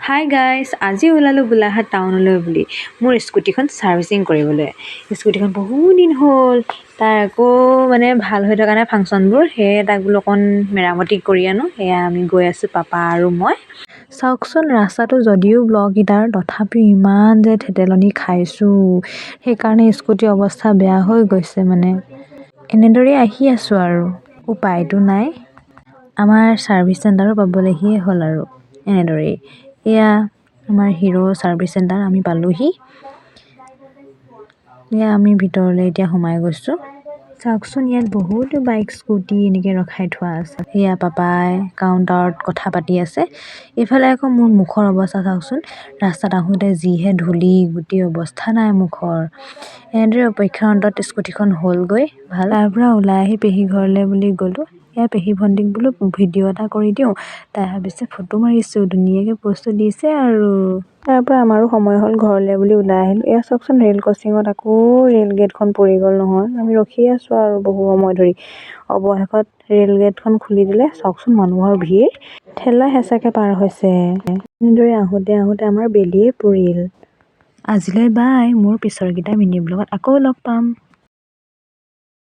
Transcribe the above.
Hi guys, আজি ওলালোঁ গোলাঘাট টাউনলৈ বুলি মোৰ স্কুটিখন ছাৰ্ভিচিং কৰিবলৈ। স্কুটিখন বহু দিন হ'ল, তাৰ আকৌ ভাল হৈ থকা নাই ফাংচনবোৰ, সেয়ে তাক বোলো অকণ মেৰামতি কৰি আনো। সেয়া আমি গৈ আছোঁ পাপা আৰু মই। চাওকচোন ৰাস্তাটো যদিও ব্লককেইটাৰ, তথাপিও ইমান যে থেতেলনি খাইছোঁ, সেইকাৰণে স্কুটিৰ অৱস্থা বেয়া হৈ গৈছে। এনেদৰেই আহি আছোঁ আৰু উপায়তো নাই। আমাৰ ছাৰ্ভিচ চেণ্টাৰো পাবলৈহিয়ে হ'ল আৰু এনেদৰেই। এয়া আমাৰ হিৰো ছাৰ্ভিচ চেণ্টাৰ, আমি পালোহি। এয়া আমি ভিতৰলৈ এতিয়া সোমাই গৈছোঁ। চাওকচোন ইয়াত বহুতো বাইক স্কুটি এনেকৈ ৰখাই থোৱা আছে। এয়া পাপাই কাউণ্টাৰত কথা পাতি আছে। এইফালে আকৌ মোৰ মুখৰ অৱস্থা চাওকচোন, ৰাস্তাত আহোঁতে যিহে ধূলি, গোটেই অৱস্থা নাই মুখৰ। এনেদৰে অপেক্ষাৰ অন্তত স্কুটিখন হ'লগৈ ভাল। তাৰ পৰা ওলাই আহি পেহী ঘৰলৈ বুলি গ'লোঁ। এয়া পেহী ভণ্টিক বোলো ভিডিঅ' এটা কৰি দিওঁ, তাই ভাবিছে ফটো মাৰিছোঁ, ধুনীয়াকৈ প'ষ্টটো দিছে আৰু। তাৰ পৰা আমাৰো সময় হ'ল ঘৰলৈ বুলি ওলাই আহিলোঁ। এয়া চাওকচোন ৰেল ক্ৰচিঙত আকৌ ৰেল গেটখন পৰি গ'ল নহয়। আমি ৰখি আছোঁ আৰু বহু সময় ধৰি। অৱশেষত ৰেল গেটখন খুলি দিলে। চাওকচোন মানুহৰ ভিৰ, ঠেলা হেঁচাকৈ পাৰ হৈছে। এনেদৰে আহোঁতে আহোঁতে আমাৰ বেলিয়ে পৰিল। আজিলৈ বাই, মোৰ পিছৰকেইটা মিনি ব্লগত আকৌ লগ পাম।